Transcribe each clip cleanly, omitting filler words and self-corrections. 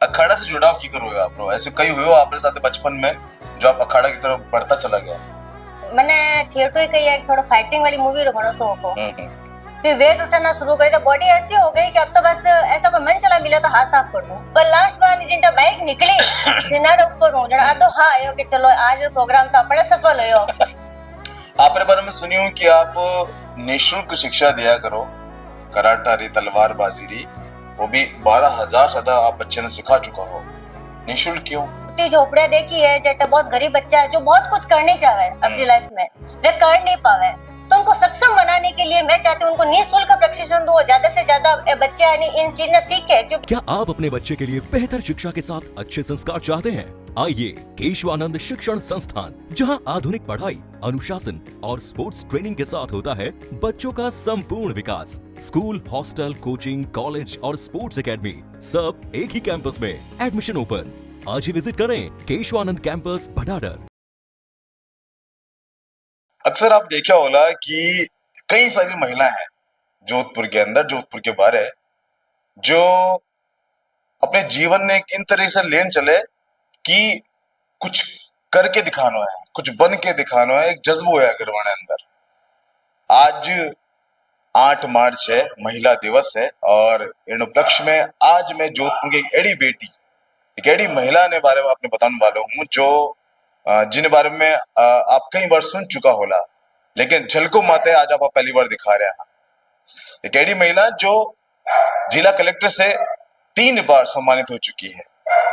अखाड़ा से जुड़ाव की करो आप लोग, ऐसे कई हुए आपके साथ बचपन में जो आप अखाड़ा की तरफ बढ़ता चला गया? मैंने थिएटर ही कही एक थोड़ा फाइटिंग वाली मूवी रो घणो शौक हो। फिर वेट उठाना शुरू करी तो बॉडी ऐसी हो गई कि अब तो बस ऐसा कोई मन चला मिला तो हाथ साफ कर दूं। पर लास्ट में जिंटा बाइक निकली सिनारे ऊपर हूं जणा तो हाँ आयो कि चलो आज प्रोग्राम तो अपने सफल होयो। आपने बारे में सुनी हूँ कि आप निःशुल्क शिक्षा दिया करो, कराटा री, तलवारबाजी री, वो भी 12,000 ज्यादा आप बच्चे ने सिखा चुका हो। निःशुल्क क्यों? झोपड़िया देखी है जेटा बहुत गरीब बच्चा है जो बहुत कुछ करनी चाहे अपनी लाइफ में, वे कर नहीं पावे, तो उनको सक्षम बनाने के लिए मैं चाहती हूँ उनको निःशुल्क प्रशिक्षण दो, ज्यादा से ज्यादा बच्चे इन चीजें सीखे। क्योंकि क्या आप अपने बच्चे के लिए बेहतर शिक्षा के साथ अच्छे संस्कार चाहते हैं? आइए केशवानंद शिक्षण संस्थान, जहां आधुनिक पढ़ाई, अनुशासन और स्पोर्ट्स ट्रेनिंग के साथ होता है बच्चों का संपूर्ण विकास। स्कूल, हॉस्टल, कोचिंग, कॉलेज और स्पोर्ट्स एकेडमी सब एक ही कैंपस में। Admission open. आज ही विजिट करें केशवानंद कैंपस भडाडर। अक्सर आप देखा होगा कि कई सारी महिलाएं हैं जोधपुर के अंदर, जोधपुर के बाहर है, जो अपने जीवन में इन तरह से लेन चले कि कुछ करके दिखाना है, कुछ बन के दिखाना है, एक जज्बा होया करवाने अंदर। आज 8 मार्च है, महिला दिवस है, और इन उपलक्ष्य में आज मैं जोधपुर की एक एड़ी बेटी, एक एड़ी महिला ने बारे में आपने बताने वाला हूँ जो जिन बारे में आप कई बार सुन चुका होला, लेकिन झलको माते आज आप पहली बार दिखा रहे हैं। एक एड़ी महिला जो जिला कलेक्टर से 3 बार सम्मानित हो चुकी है,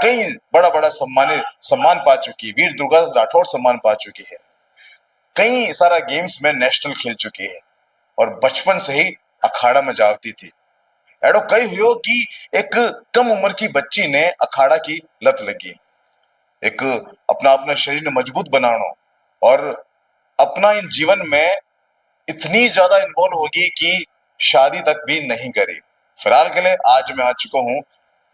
कई बड़ा बड़ा सम्मान पा चुकी है, वीर दुर्गा राठौड़ सम्मान पा चुकी है, कई सारा गेम्स में नेशनल खेल चुकी है, और बचपन से ही अखाड़ा में जाती थी। एडो कई हुआ कि एक कम उम्र की बच्ची ने अखाड़ा की लत लगी, एक अपना शरीर ने मजबूत बनाना और अपना इन जीवन में इतनी ज्यादा इन्वॉल्व होगी कि शादी तक भी नहीं करी। फिलहाल के लिए आज मैं आ चुका हूँ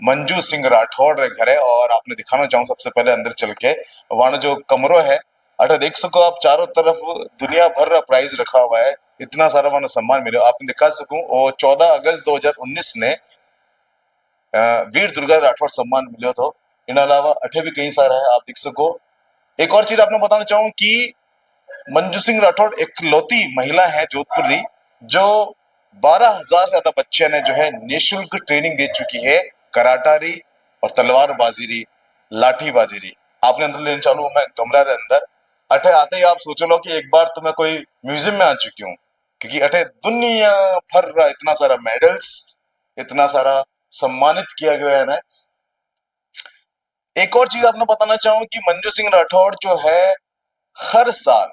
मंजू सिंह राठौड़ रे घरे, और आपने दिखाना चाहूँ सबसे पहले अंदर चल के वहां जो कमरो है, अरे देख सको आप चारों तरफ दुनिया भर का प्राइज रखा हुआ है, इतना सारा वहां सम्मान मिले आपने दिखा सकूं। और 14 अगस्त 2019 ने वीर दुर्गा राठौड़ सम्मान मिले तो इन अलावा अठे भी कई सारा है, आप देख सको। एक और चीज आपने बताना चाहूँ कि मंजू सिंह राठौड़ इकलौती महिला है जोधपुर री जो 12,000 से ज्यादा बच्चे ने जो है निःशुल्क ट्रेनिंग दे चुकी है, कराटा री और तलवारबाजी री, लाठीबाजी री। आपने अंदर लेने चालू मैं कमरा रे अंदर, अठे आते ही आप सोच लो कि एक बार तो मैं कोई म्यूजियम में आ चुकी हूँ, क्योंकि अठे दुनिया भर रहा इतना सारा मेडल्स, इतना सारा सम्मानित किया गया है ना। एक और चीज आपने बताना चाहूँ कि मंजू सिंह राठौड़ जो है हर साल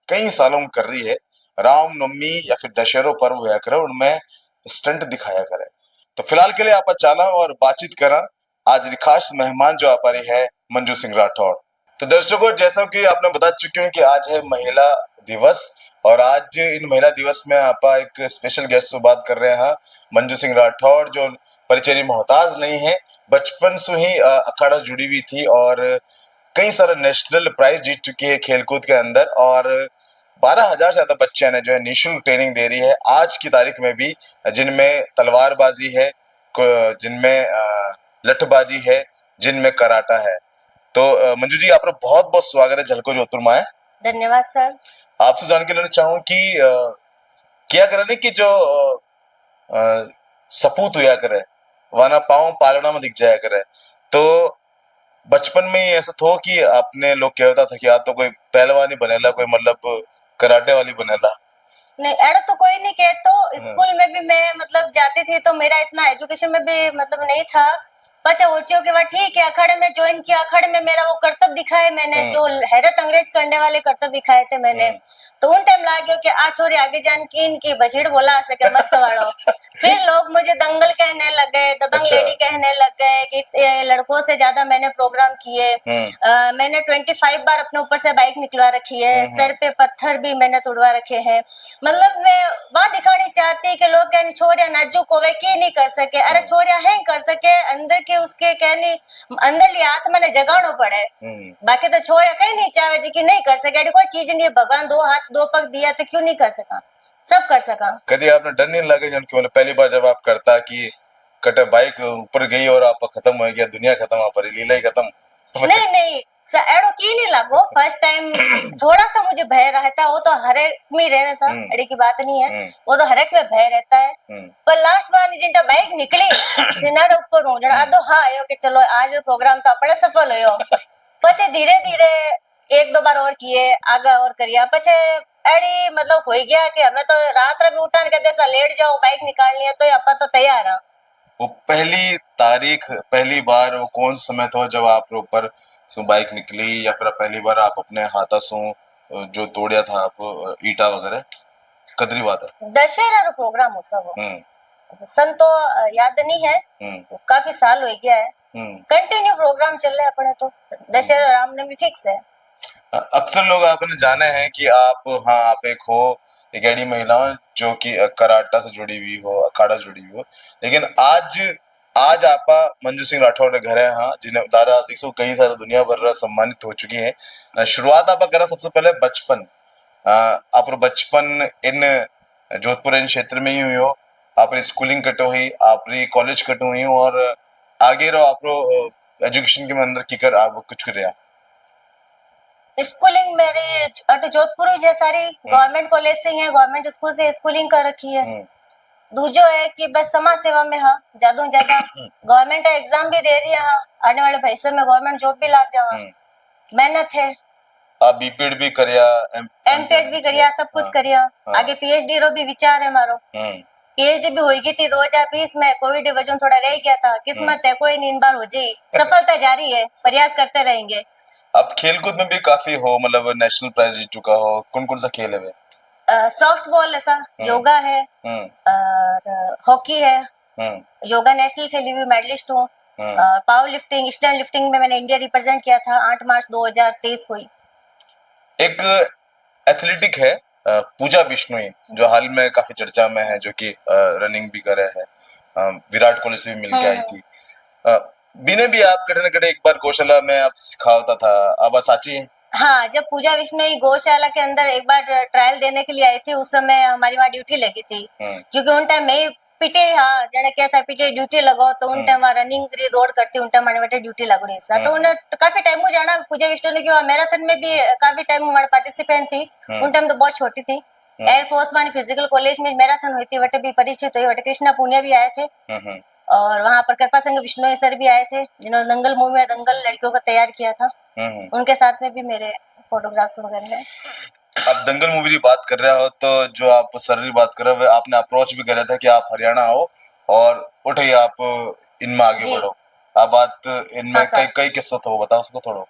कई सालों में कर रही है, रामनवमी या फिर दशहरा पर्व होया करे उनमें स्टंट दिखाया करे। तो फिलहाल के लिए आप चला और बातचीत करा आज खास मेहमान जो आप रही है मंजू सिंह राठौड़। तो दर्शकों, जैसा कि आपने बता चुके हैं कि आज है महिला दिवस, और आज इन महिला दिवस में आप एक स्पेशल गेस्ट से बात कर रहे हैं मंजू सिंह राठौड़, जो परिचय मोहताज नहीं है, बचपन से ही अखाड़ा जुड़ी हुई थी और कई सारे नेशनल प्राइज जीत चुकी है खेलकूद के अंदर, और 12,000 से ज्यादा बच्चे ने जो है निःशुल्क ट्रेनिंग दे रही है आज की तारीख में भी, जिनमें तलवारबाजी है, जिनमें लठबाजी है, जिनमें कराटा है। तो मंजू जी, आपका बहुत बहुत स्वागत है झलको जोधपुर में। धन्यवाद सर। आपसे जान के लेना चाहूँ कि क्या करे कि जो सपूत हुआ करे वरना पाँव पालना में दिख जाया करे, तो बचपन में ही ऐसा था कि आपने लोग कहता था कि या तो कोई पहलवानी बनेला, कोई मतलब कराटे वाली बनेला? नहीं, ऐड तो कोई नहीं कहे। तो स्कूल में भी मैं मतलब जाती थी तो मेरा इतना एजुकेशन में भी मतलब नहीं था। बच्चा ओचियों के बाद ठीक है अखाड़े में ज्वाइन किया, अखाड़े में मेरा वो कर्तव्य दिखाए मैंने, जो हैरत अंग्रेज करने वाले कर्तव्य दिखाए थे मैंने। तो उन टाइम लगा कि आ छोरी आगे जान की इनकी बछीड़ बोला सके मस्त वालों। फिर लोग मुझे दंगल कहने लगे, दबंग लेडी कहने लग गए कि लड़कों से ज्यादा मैंने प्रोग्राम किए। मैंने 25 बार अपने ऊपर से बाइक निकलवा रखी है, सर पे पत्थर भी मैंने तोड़वा रखे हैं। मतलब मैं वह दिखानी चाहती कि लोग कहने छोरिया नाजुक होवे की नहीं कर सके, अरे छोरिया है कर सके, अंदर के उसके कहनी अंदर लिए आत्मा ने जगानो पड़े। बाकी तो छोरिया कहीं नहीं चाहे जी की नहीं कर सके, कोई चीज नहीं है, भगवान 2 हाथ 2 पग दिया तो क्यों नहीं कर सका, सब कर सका। कभी आपने डर नहीं लगे जब कि पहली बार जब आप करता कि कटे बाइक ऊपर गई और आप खत्म हो गया, दुनिया खत्म, वहां पर लीला ही खत्म। नहीं नहीं एड़ो की नहीं लागो। फर्स्ट टाइम थोड़ा सा मुझे भय रहता है, वो तो हरेक में रहने सा, एड़ी की बात नहीं है, वो तो हरेक में भय रहता है। पर लास्ट बार जिनटा बाइक निकली सिनारे ऊपर हूं जड़ा आधो हाँ आयो कि चलो आज प्रोग्राम तो अपने सफल होयो। पछे धीरे धीरे एक दो बार और किए, आगे और करिया, पछे एड़ी मतलब हो गया कि हमें तो रात रे भी उठान के देसा लेट जाओ बाइक निकालनी है तो अपा तो तैयार है। वो पहली तारीख, पहली बार वो कौन सा समय था जब आप ऊपर सो बाइक निकली, या फिर पहली बार आप अपने हाथा सो जो तोड़िया था आप ईटा वगैरह, कदरी बात है? दशहरा रो प्रोग्राम हो सब सन तो याद नहीं है, काफी साल हो गया है। कंटिन्यू प्रोग्राम चल रहे अपने तो दशहरा रामनवमी फिक्स है। अक्सर लोग आपने जाने हैं कि आप, हाँ, आप एक हो एक ऐसी महिला जो कि कराटा से जुड़ी हुई हो, अखाड़ा से जुड़ी हुई हो, लेकिन आज आज आपा मंजू सिंह राठौर के घर है, हाँ, जिन्हें दारा देखो कई सारे दुनिया भर सम्मानित हो चुकी है। शुरुआत आप करा सबसे पहले बचपन, आप बचपन इन जोधपुर इन क्षेत्र में ही हुई हो, आप स्कूलिंग कटो हुई, आप कॉलेज कटो हुई हो, और आगे रहो आप एजुकेशन के अंदर की कर आप कुछ कर रहा। स्कूलिंग मेरी अट जोधपुर ही है सारी, गवर्नमेंट कॉलेज से ही है, गवर्नमेंट स्कूल से स्कूलिंग कर रखी है। दूजो है कि बस समाज सेवा में हाँ ज्यादा ज्यादा गवर्नमेंट एग्जाम भी दे रही है, हाँ आने वाले भविष्य में गवर्नमेंट जॉब भी लग जावा, मेहनत है। आप बीपीएड भी करिया, एमपीएड भी करिया, सब कुछ करिया। आगे पीएचडी रो भी विचार है मारो। पीएचडी भी होगी थी 2020 में, कोविड वजह थोड़ा रह गया था, किस्मत है कोई नहीं, इन बार हो जाए, सफलता जारी है, प्रयास करते रहेंगे। आप खेलकूद में भी काफी हो, मतलब नेशनल प्राइज जीत चुका हो, कौन कौन सा खेल है? सॉफ्ट बॉल ऐसा, योगा है, और हॉकी है, योगा नेशनल खेली हुई मेडलिस्ट हूँ, पावर लिफ्टिंग स्टैंड लिफ्टिंग में मैंने इंडिया रिप्रेजेंट किया था 8 मार्च 2023 को ही। एक एथलेटिक है पूजा बिश्नोई, जो हाल में काफी चर्चा में है, जो कि रनिंग भी कर रहे हैं, विराट कोहली से भी मिलके आई थी। बिने भी आप कटे न कटे एक बार गौशाला में आप सिखाता था, अब साची है? हाँ, जब पूजा बिश्नोई गौशाला के अंदर एक बार ट्रायल देने के लिए आई थी, उस समय हमारी वहाँ ड्यूटी लगी थी, क्योंकि उन टाइम में पीटे, हाँ जने कैसा पीटे ड्यूटी लगो तो उन टाइम रनिंग करी दौड़ करती, उन टाइम हमारे ड्यूटी लगो नहीं सा, तो उन्हें काफी टाइम हो जाना पूजा बिश्नोई की मैराथन में भी काफी टाइम हमारे पार्टिसिपेंट थी। उन टाइम तो बहुत छोटी थी। एयरफोर्स में फिजिकल कॉलेज में मैराथन हुई थी, वटे भी परिचित हुई, वटे कृष्णा पुनिया भी आए थे, और वहाँ पर कृपा संघ बिश्नोई सर भी आए थे, जिन्होंने दंगल मूवी में दंगल लड़कियों का तैयार किया था, उनके साथ में भी मेरे फोटोग्राफ्स वगैरह है। आप दंगल मूवी की बात कर रहे हो, तो जो आप सर की बात कर रहे हो, आपने अप्रोच भी करा था कि आप हरियाणा आओ और उठे आप इनमें आगे बढ़ो। आप बात इनमें हाँ, कई कई किस्सा तो बताओ उसको थोड़ा।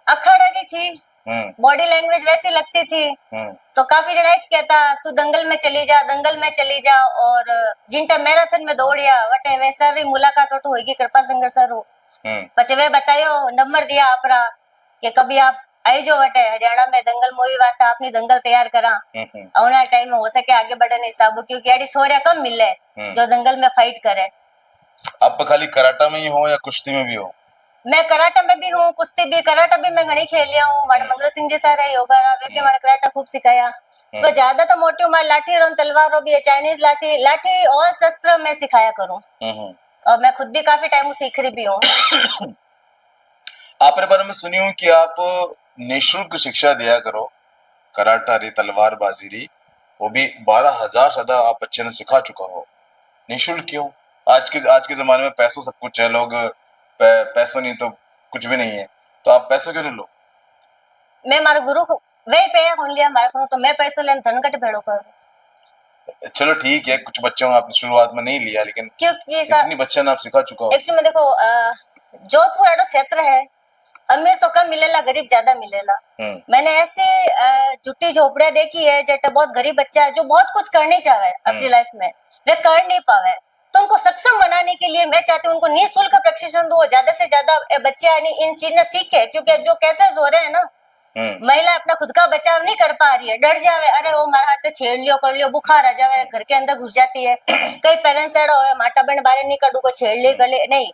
अखाड़ा की थी, बॉडी लैंग्वेज वैसी लगती थी, तो काफी जड़ा कहता तू दंगल में चली जा, दंगल में चली जा, और जिनटा मैराथन में दौड़िया वटे वैसा भी मुलाकात तो होगी कृपा संघ सर हो, पचे वे बतायो नंबर दिया आपरा कि कभी आप आई जो वटे हरियाणा में दंगल मूवी वास्ते आपनी दंगल तैयार करा, औना टाइम में हो सके आगे बढ़ने हिसाब, क्योंकि एडी छोरिया कम मिले जो दंगल में फाइट करे। आप खाली कराटा में ही हो या कुश्ती में भी हो? मैं कराटा में भी हूँ, कुश्ती भी, कराटा भी मैं घनी खेल लिया हूँ, मारे मंगल सिंह जी सर है योगा रा, वे भी हमारे कराटा खूब सिखाया। तो ज्यादा तो मोटी हमारी लाठी रो तलवार रो भी है, चाइनीज लाठी लाठी और शस्त्र मैं सिखाया करूँ, और मैं खुद भी काफी टाइम सीख रही भी हूँ। आपके बारे में सुनी हूँ कि आप निःशुल्क शिक्षा दिया करो, कराटा री, तलवारबाजी री, वो भी 12,000 ज्यादा आप बच्चे ने सिखा चुका हो। निःशुल्क क्यों? आज के जमाने में पैसों सब कुछ है, लोग पैसों नहीं तो कुछ भी नहीं है, तो आप पैसों क्यों नहीं लो? मैं मारे गुरु को वे पे कौन लिया मारे को, तो मैं पैसों लेने धन कट भेड़ो कर। चलो ठीक है, कुछ बच्चों को आपने शुरुआत में नहीं लिया, लेकिन क्योंकि इतनी बच्चे ने आप सिखा चुका हो। एक्चुअली में देखो जोधपुर एडो क्षेत्र है, अमीर तो कम मिलेला, गरीब ज्यादा मिलेला। मैंने ऐसे झुट्टी झोपड़ियां देखी है जटे बहुत गरीब बच्चा है जो बहुत कुछ करनी चाहे अपनी लाइफ में, वे कर नहीं पावे, तो उनको सक्षम बनाने के लिए मैं चाहती हूँ उनको निःशुल्क प्रशिक्षण दो, ज्यादा से ज्यादा बच्चे इन चीजें सीखे, क्योंकि जो केसेस हो रहे हैं ना, महिला अपना खुद का बचाव नहीं कर पा रही है, डर जावे, अरे वो मारा हाथ छेड़ लियो कर लियो, बुखार आ जावे, घर के अंदर घुस जाती है। कई पेरेंट्स ऐसा हो माता बहन बाहर नहीं करूँ को छेड़ ले कर ले, नहीं,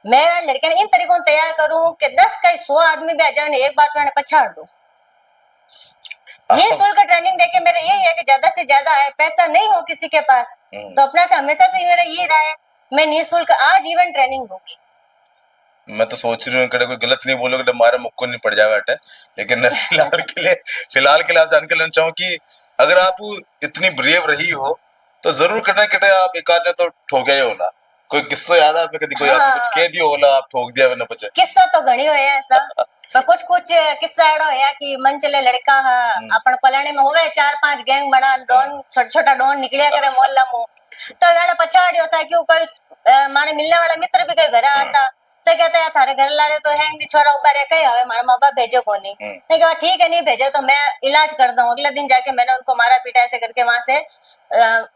मैं लड़के इन तरीकों तैयार करूं कि 10 कई 100 आदमी भी आ जाए, एक बात मैंने पछाड़ दो। ये शुल्क ट्रेनिंग देके मेरा यही है कि ज्यादा से ज्यादा है, पैसा नहीं हो किसी के पास तो अपना से हमेशा से मेरा ये रहा है मैं निःशुल्क आजीवन ट्रेनिंग दूंगी। मैं तो सोच रही हूँ कड़े कोई गलत नहीं बोलोगे तो हमारे मुक्को नहीं पड़ जाए बेटे, लेकिन फिलहाल के लिए आप जान के लेना चाहूँ कि अगर आप इतनी ब्रेव रही हो तो जरूर कटे कटे आप एक आध ने तो ठोके ही होला। कोई किस्सा याद है आपने, कभी कोई आपने कुछ कह दियो होला आप ठोक दिया मैंने बचे? किस्सा तो घणी होया ऐसा, पर कुछ कुछ किस्सा एड़ो है कि मन चले लड़का है अपन कल्याणी में होवे 4-5 गैंग बना डॉन छोटा छोटा डॉन निकलिया करे मोहल्ला में, तो वेड़ा पछाड़ियो सा क्यों कोई मारे मिलने वाला मित्र भी कई घर आता तो कहते हैं थारे घर लारे तो है नहीं छोरा ऊपर है कहीं हवे मारा माँ बाप भेजो को नहीं। मैं कहा ठीक है नहीं भेजो तो मैं इलाज कर दूं। अगले दिन जाके मैंने उनको मारा पीटा ऐसे करके वहां से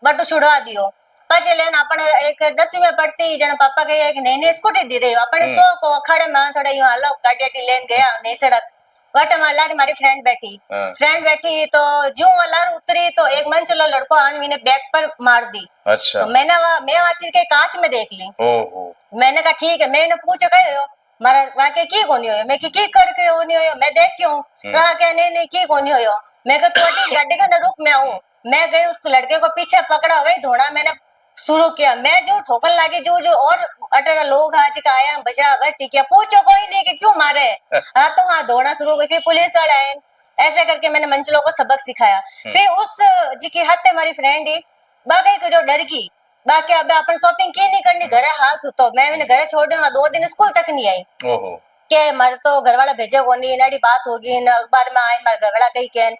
बटू छुड़वा दियो। પછી લેન આપણે એક 10वीं में पढ़ती जने पापा कहे कि नई नई स्कूटी दी रही अपने सो को अखाड़े में थोड़ा यूं हालो गाड़ी लेन गया नई सड़क वट मारी फ्रेंड बैठी तो जो लार उतरी तो एक मंचलो लड़को आनवीने बैक पर मार दी। अच्छा। तो मैं वहाँ चीज के कांच में देख ली। ओहो। मैंने कहा ठीक है, मैंने पूछा कहे हो मारा वाके की कोनी होयो, मैं की करके होनी होयो, मैं देख क्यों कहा के नहीं की कोनी होयो। मैं कहा तू गाड़ी का न रुक मैं आऊं। मैं गई उस लड़के को पीछे पकड़ा वही धोना मैंने शुरू किया। मैं जो ठोकर लागी जो और अटर लोग आज का आया बचा बस ठीक है पूछो कोई नहीं कि क्यों मारे हाँ तो हाँ दौड़ना शुरू हुई। फिर पुलिस वाले आए, ऐसे करके मैंने मंचलों को सबक सिखाया। फिर उस जी की हद हमारी फ्रेंड ही बाकी को जो डर गई बाकी अब अपन शॉपिंग की नहीं करनी घरे हाथ तो मैंने घरे छोड़ दिया 2 दिन स्कूल तक नहीं आई। ओहो। के मारे तो घर वाला भेजे को नहीं नाड़ी बात होगी न अखबार में आई मारे घर वाला कही के।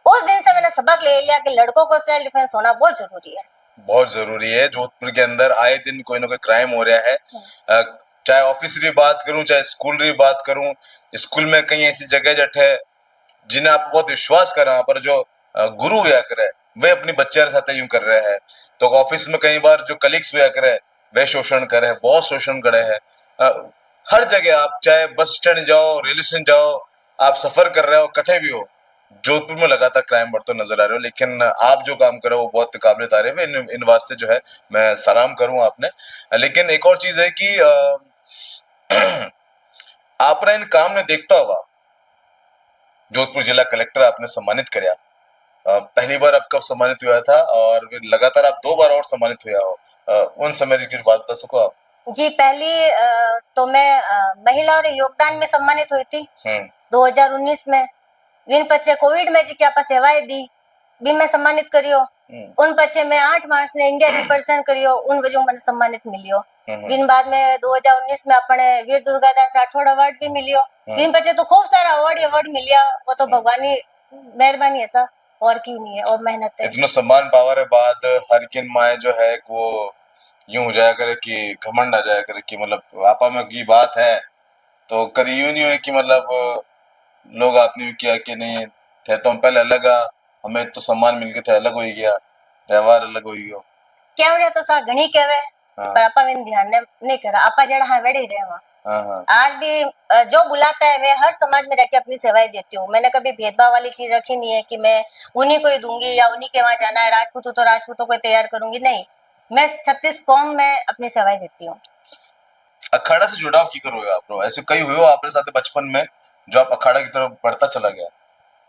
उस दिन से मैंने सबक ले लिया कि लड़कों को सेल्फ डिफेंस होना बहुत जरूरी है। बहुत जरूरी है। जोधपुर के अंदर आए दिन कोई ना कोई क्राइम हो रहा है, चाहे ऑफिस की बात करूं चाहे स्कूल की बात करूं। स्कूल में कई ऐसी जगह जट है जिन्हें आप बहुत विश्वास कर रहे हैं पर जो गुरु हुआ करे वे अपनी बच्चे साथ यूं कर रहे हैं। तो ऑफिस में कई बार जो कलीग्स हुआ करे वे शोषण करे है, बहुत शोषण करे है। हर जगह आप चाहे बस स्टैंड जाओ रेलवे स्टेशन जाओ आप सफर कर रहे हो कथे भी हो जोधपुर में लगातार क्राइम बढ़ते नजर आ रहे हो। लेकिन आप जो काम कर रहे हो वो बहुत काबिल तारीफ है। इन वास्ते जो है मैं सलाम करूं आपने। लेकिन एक और चीज है कि आपने इन काम ने देखता हुआ जोधपुर जिला कलेक्टर आपने सम्मानित कराया, पहली बार आप कब सम्मानित हुआ था और लगातार आप 2 बार और सम्मानित हुआ हो, उन समय की कुछ बात बता सको आप? जी पहली तो मैं महिला और योगदान में सम्मानित हुई थी 2019 में। विन पचे कोविड में जी क्या सेवाएं दी भी मैं सम्मानित करियो। उन पचे में 8 मार्च ने इंडिया रिप्रेजेंट करियो उन वजह मैंने सम्मानित मिलियो। विन बाद में 2019 में अपने वीर दुर्गादास राठौड़ अवार्ड भी मिलियो। विन पचे तो खूब सारा अवार्ड मिलिया, वो तो भगवान की मेहरबानी है सा और की नहीं है और मेहनत है। इतना सम्मान पावर है बाद हर किन माए जो है वो यूं हो जाया करे कि घमंड आ जाया करे कि मतलब आपा में की बात है तो कभी यूं नहीं हुई कि मतलब लोग आपने किया कि नहीं थे तो हम पहले अलग आ हमें तो सम्मान मिल गया था अलग हो गया व्यवहार अलग हो गया क्या तो सा घणी कहवे पर आपा में ध्यान नहीं करा आपा जड़ा हाँ वेड़े रहे वहाँ। आज भी जो बुलाता है मैं हर समाज में जाके अपनी सेवाएं देती हूँ। मैंने कभी भेदभाव वाली चीज रखी नहीं है कि मैं उन्हीं को ही दूंगी या उन्हीं के वहां जाना है राजपूत तो राजपूतों को तैयार करूंगी, नहीं मैं 36 कौम में अपनी सेवाएं देती हूँ। अखाड़ा से जुड़ाव की करो आप लोग ऐसे कई हुए हो आपके साथ बचपन में जो आप अखाड़ा की तरफ बढ़ता चला गया?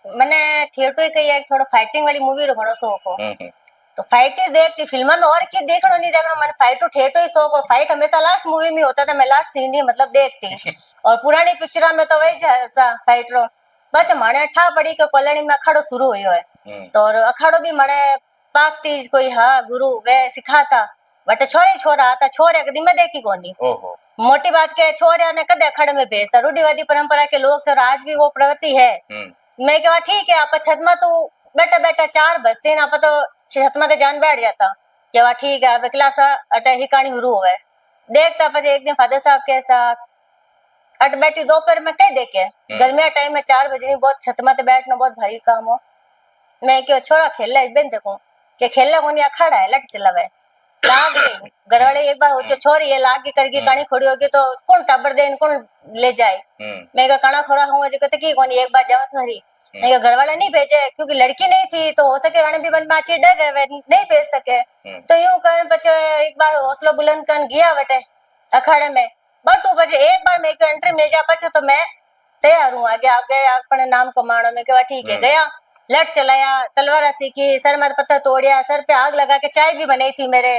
मैंने थिएटर कही एक थोड़ा फाइटिंग वाली मूवी रो घणो शौक हो तो फाइट ही देखती फिल्म में और की देखनो नहीं देखनो मैंने फाइट तो थिएटर ही शौक हो। फाइट हमेशा लास्ट मूवी में होता था, मैं लास्ट सीन ही मतलब देखती और पुरानी पिक्चर में तो वही ऐसा फाइट रो बस माने ठा पड़ी के कल्याणी में अखाड़ो शुरू हुई है तो और अखाड़ो भी माने पाकती कोई हाँ गुरु वे सिखाता बट छोरे छोरा आता छोरे कदी मैं देखी कोनी। मोटी बात के छोरे ने कदे अखाड़े में भेजता रूढ़िवादी परंपरा के लोग तो आज भी वो प्रवृत्ति है। मैं कहा ठीक है आप छत में तो बेटा बेटा 4 बजते आप तो छत में जान बैठ जाता क्या ठीक है अब क्लास अट ही कहानी शुरू हुआ देखता पचे एक दिन फादर साहब के साथ अट बैठी दोपहर में कह दे के गर्मिया टाइम में 4 बजे बहुत छत में बैठना बहुत भारी काम हो। मैं क्यों छोरा खेलने बेन सकूं के खेलने को नहीं अखाड़ा है लट चलावे लाग गई घर वाले एक बार हो छोरी ये लाग के करके कहानी खोड़ी होगी तो कौन टबर दे कौन ले जाए। मैं कहा खड़ा हूँ कहते की कौन एक बार जाओ थोड़ी नहीं घर वाला नहीं भेजे क्योंकि लड़की नहीं थी तो हो सके वाने भी मन में अच्छी डर रहे नहीं भेज सके तो यूं कर बच्चे एक बार हौसला बुलंद कर गया बटे अखाड़े में बटू बचे एक बार मैं एंट्री मिल जा बचे तो मैं तैयार हूँ आगे आगे अपने नाम कमाना में कहा ठीक है गया लट चलाया तलवार सीखी सर में पत्थर तोड़िया सर पे आग लगा के चाय भी बनाई थी मेरे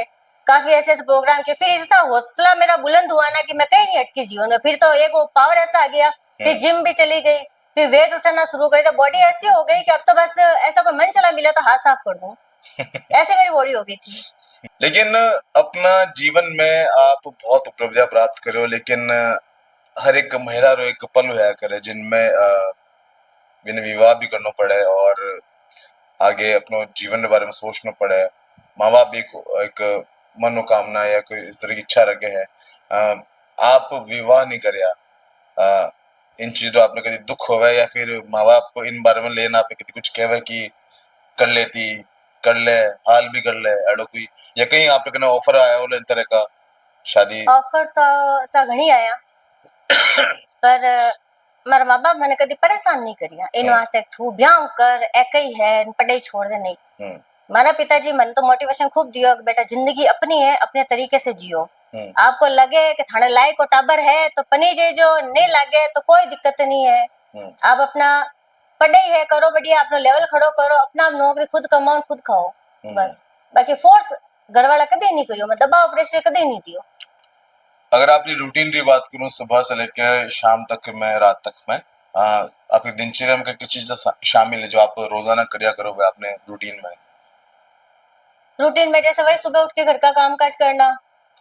काफी ऐसे ऐसे प्रोग्राम किए, फिर ऐसा हौसला मेरा बुलंद हुआ ना कि मैं कहीं नहीं अटकी जीवन में। फिर तो एक वो पावर ऐसा आ गया, फिर जिम भी चली गई, फिर वेट उठाना शुरू करी, तो बॉडी ऐसी हो गई कि अब तो बस ऐसा कोई मन चला मिला तो हाथ साफ कर दूं, ऐसे मेरी बॉडी हो गई थी। लेकिन अपना जीवन में आप बहुत उपलब्धियां प्राप्त करे हो, लेकिन हर एक महिला रो एक पल होया करे जिनमें बिन विवाह भी करना पड़े और आगे अपने जीवन के बारे में सोचना पड़े। माँ बाप भी एक मनोकामना या कोई इस तरह की इच्छा रखे है, आप विवाह नहीं करया, इन चीजों आपने कभी दुख होवे या फिर माँ बाप को इन बारे में लेना आपने कभी कुछ कहवे कि कर लेती, कर ले, हाल भी कर ले एडो कोई, या कहीं आपने कने ऑफर आया हो इन तरह का शादी? ऑफर तो सा घणी आया, पर मारा माँ बाप मैंने कभी परेशान नहीं करिया इन वास्ते तू ब्याह कर एक ही है पढ़ाई छोड़ दे नहीं। मारा पिताजी मन तो मोटिवेशन खूब दियो कि बेटा जिंदगी अपनी है, अपने तरीके से जियो, आपको लगे कि थाने लायक को टाबर है तो पनी जे, जो नहीं लगे तो कोई दिक्कत नहीं है। आप अपना पढ़ाई है करो बढ़िया, अपना लेवल खड़ो करो, अपना नौकरी खुद कमाओ खुद खाओ बस। बाकी फोर्स घर वाला कभी नहीं करियो, मैं दबाव प्रेशर कभी नहीं दियो। अगर आपकी रूटीन की बात करूं सुबह से लेकर शाम तक में, रात तक में, आपकी दिनचर्या में किस चीज शामिल है जो आप रोजाना करिया करो वो आपने रूटीन में? रूटीन में जैसे वही सुबह उठ के घर का काम काज करना,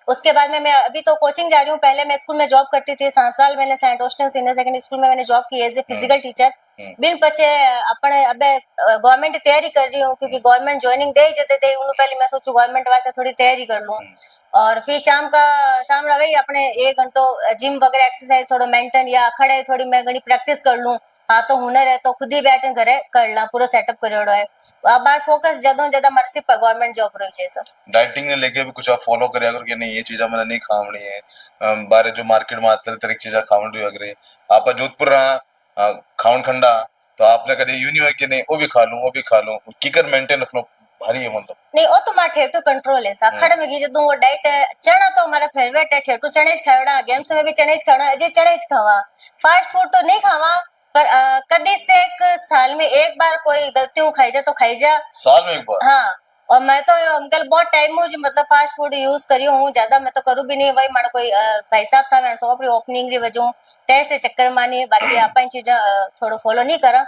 उसके बाद में मैं अभी तो कोचिंग जा रही हूँ, पहले मैं स्कूल में जॉब करती थी 7 साल मैंने Saint Austin senior secondary school में मैंने जॉब की एज ए फिजिकल टीचर। बिन पचे अपने अबे गवर्नमेंट की तैयारी कर रही हूँ, क्योंकि गवर्नमेंट ज्वाइनिंग दे ही जते थे उन्होंने, पहले मैं सोचू गवर्नमेंट वास्ते थोड़ी तैयारी कर लूँ। और फिर शाम रही अपने 1 घंटो जिम वगैरह एक्सरसाइज थोड़ा मेंटेन या खड़े थोड़ी मैं घनी प्रैक्टिस कर लूँ। हाँ तो हुनर है तो खुद ही बैठ घरे कर ला, पूरा सेटअप करेड़ो है। अब बार फोकस ज्यादा मारे सिर्फ गवर्नमेंट जॉब रही है। सब डाइटिंग ने लेके भी कुछ आप फॉलो करे अगर कि नहीं ये चीजें मैंने नहीं खावनी है, बारे जो मार्केट में आते तरह की चीजें खावन रही अगर आप जोधपुर रहा खावन खंडा तो आपने कभी यूं नहीं हो कि नहीं वो भी खा लूं वो भी खा लूं, कीकर मेंटेन रखना भारी है मतलब? नहीं वो तो मार ठेठू कंट्रोल है, साखड़ में घी दूं वो डाइट है। चना तो हमारा फेवरेट है, ठेठू चने खावड़ा, गेम्स में भी चने खावड़ा, अजय चने खावा। फास्ट फूड तो नहीं खावा, पर कदी से एक साल में एक बार कोई गलती खाई जा तो खाई जा, साल में एक बार। हाँ, और मैं तो अंकल बहुत टाइम हूँ मतलब फास्ट फूड यूज करी हूँ, ज्यादा मैं तो करूँ भी नहीं। वही मारा कोई भाई साहब था मैंने शॉप ओपनिंग री वजह टेस्ट चक्कर मानी, बाकी आप चीजें थोड़ा फॉलो नहीं करा,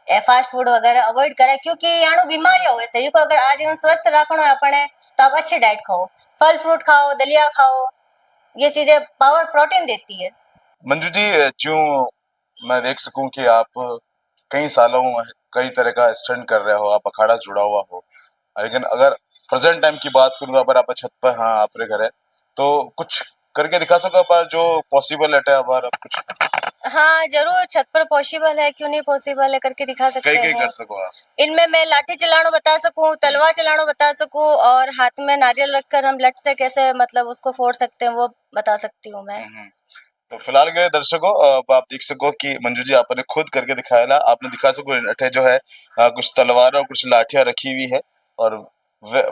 फास्ट फूड वगैरह अवॉइड करे, क्योंकि यानो बीमारियां हुए शरीर को अगर आजीवन स्वस्थ रखना है अपने तो आप अच्छी डाइट खाओ, फल फ्रूट खाओ, दलिया खाओ, ये चीजें पावर प्रोटीन देती है। मंजू जी, जो मैं देख सकूं कि आप कई सालों कई तरह का स्टंट कर रहे हो, आप अखाड़ा जुड़ा हुआ हो, लेकिन अगर प्रेजेंट टाइम की बात करूँ अगर आप छत पर, हाँ आपरे घर है तो कुछ करके दिखा सको पर जो पॉसिबल है अगर कुछ? हाँ जरूर, छत पर पॉसिबल है, क्यों नहीं पॉसिबल है, करके दिखा सकते हैं। कई कर सको आप? इनमें मैं लाठी चलाना बता सकूं, तलवार चलाना बता सकूं, और हाथ में नारियल रखकर हम लठ से कैसे मतलब उसको फोड़ सकते हैं वो बता सकती हूँ मैं। तो फिलहाल के दर्शकों आप देख सको कि मंजू जी आपने खुद करके दिखाया ला, आपने दिखा सको अठे जो है कुछ तलवार और कुछ लाठियां रखी हुई है, और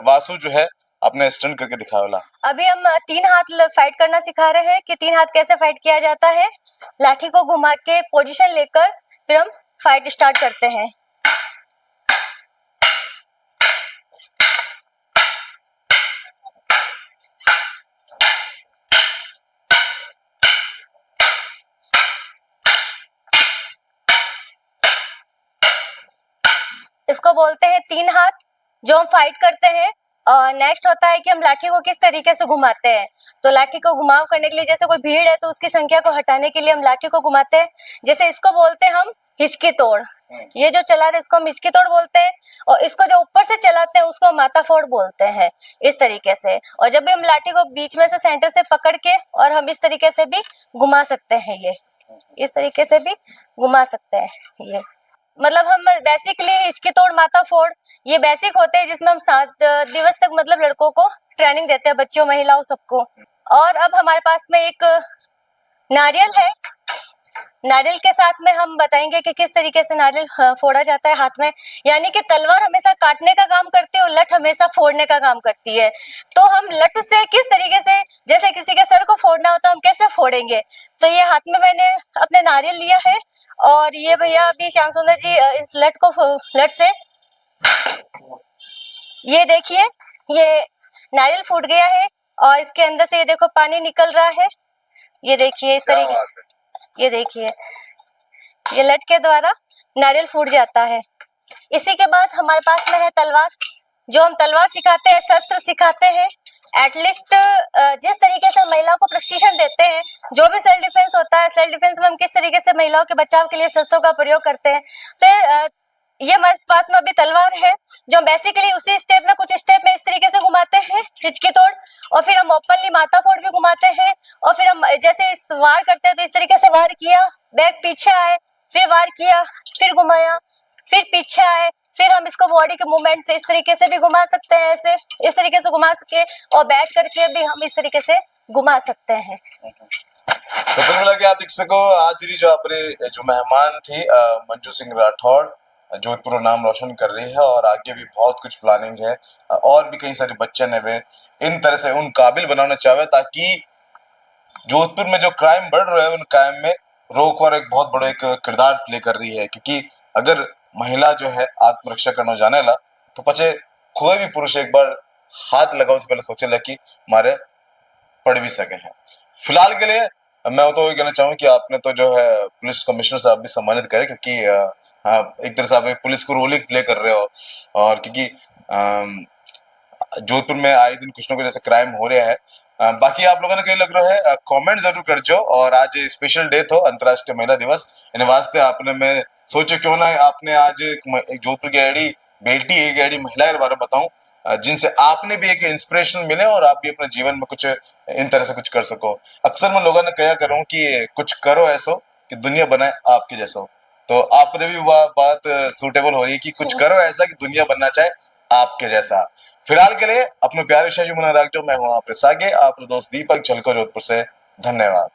वासु जो है आपने स्टंट करके दिखाया ला। अभी हम 3 हाथ फाइट करना सिखा रहे हैं कि 3 हाथ कैसे फाइट किया जाता है। लाठी को घुमा के पोजीशन लेकर फिर हम फाइट स्टार्ट करते हैं। इसको बोलते हैं 3 हाथ जो हम फाइट करते हैं। और नेक्स्ट होता है कि हम लाठी को किस तरीके से घुमाते हैं। तो लाठी को घुमाव करने के लिए जैसे कोई भीड़ है तो उसकी संख्या को हटाने के लिए हम लाठी को घुमाते हैं। जैसे इसको बोलते हैं हम हिचकी तोड़, ये जो चला रहे इसको हम हिचकी तोड़ बोलते हैं, और इसको जो ऊपर से चलाते हैं उसको माथा फोड़ बोलते हैं, इस तरीके से। और जब भी हम लाठी को बीच में से सेंटर से पकड़ के और हम इस तरीके से भी घुमा सकते हैं, ये इस तरीके से भी घुमा सकते हैं। ये मतलब हम बेसिकली हिचकी तोड़ माथा फोड़ ये बेसिक होते हैं, जिसमें हम 7 दिवस तक मतलब लड़कों को ट्रेनिंग देते हैं, बच्चों महिलाओं सबको। और अब हमारे पास में एक नारियल है, नारियल के साथ में हम बताएंगे कि किस तरीके से नारियल फोड़ा जाता है हाथ में। यानी कि तलवार हमेशा काटने का काम करती है और लठ हमेशा फोड़ने का काम करती है। तो हम लठ से किस तरीके से, जैसे किसी के सर को फोड़ना हो तो हम कैसे फोड़ेंगे। तो ये हाथ में मैंने अपने नारियल लिया है, और ये भैया अभी श्याम सुंदर जी इस लठ से, ये देखिए, ये नारियल फूट गया है और इसके अंदर से ये देखो पानी निकल रहा है। ये देखिए इस क्या तरीके, बात है। ये देखिए ये लट के द्वारा नारियल फूट जाता है। इसी के बाद हमारे पास में है तलवार, जो हम तलवार सिखाते हैं, शस्त्र सिखाते हैं। एटलीस्ट जिस तरीके से महिलाओं को प्रशिक्षण देते हैं, जो भी सेल्फ डिफेंस होता है, सेल्फ डिफेंस में हम किस तरीके से महिलाओं के बचाव के लिए शस्त्रों का प्रयोग करते हैं, तो ये हमारे पास में अभी तलवार है, जो बेसिकली उसी स्टेप में, कुछ स्टेप में इस तरीके से घुमाते हैं हिचकी तोड़, और फिर हम ओपनली माथा फोड़ भी घुमाते हैं, और फिर हम जैसे इस वार करते हैं तो इस तरीके से वार किया, बैक पीछे आए, फिर वार किया, फिर घुमाया, फिर पीछे आए, फिर हम इसको बॉडी के मूवमेंट से इस तरीके से भी घुमा सकते हैं, ऐसे इस तरीके से घुमा सके, और बैठ करके भी हम इस तरीके से घुमा सकते हैं। तो कुल मिला के आप देख सको, आज की जो अपने जो मेहमान थी मंजू सिंह राठौड़, जोधपुर नाम रोशन कर रही है और आगे भी बहुत कुछ प्लानिंग है। और भी कई सारे बच्चे ने वे इन तरह से उन काबिल बनाना चाहे ताकि जोधपुर में जो क्राइम बढ़ रहा है उन क्राइम में रोक और एक बहुत बड़ा एक किरदार प्ले कर रही है। क्योंकि अगर महिला जो है आत्मरक्षा करना जाने ला तो पचे कोई भी पुरुष एक बार हाथ लगाओ उससे पहले सोचे ला कि मारे पढ़ भी सके हैं। फिलहाल के लिए मैं तो ये कहना चाहूँ कि आपने तो जो है पुलिस कमिश्नर साहब भी सम्मानित करें, क्योंकि एक तरह से आप एक पुलिस को रोल ही प्ले कर रहे हो। और क्योंकि जोधपुर में आए दिन कुछ ना कुछ ऐसे क्राइम हो रहा है। बाकी आप लोगों ने कहीं लग रहा है कमेंट जरूर कर जो। और आज स्पेशल डे तो अंतर्राष्ट्रीय महिला दिवस, इन वास्ते आपने मैं सोचो क्यों ना आपने आज एक जोधपुर की ऐडी बेटी, एक ऐडी महिला के बारे में बताऊं जिनसे आपने भी एक इंस्पिरेशन मिले और आप भी अपने जीवन में कुछ इन तरह से कुछ कर सको। अक्सर मैं लोगों ने कहा करूं कि कुछ करो ऐसा कि दुनिया बनाए आपके जैसा। तो आपने भी वह बात सूटेबल हो रही है कि कुछ करो ऐसा कि दुनिया बनना चाहे आपके जैसा। फिलहाल के लिए अपने प्यारे शाजी मुना राख जो मैं हूं आपके सागे, आपके दोस्त दीपक झलको जोधपुर से। धन्यवाद।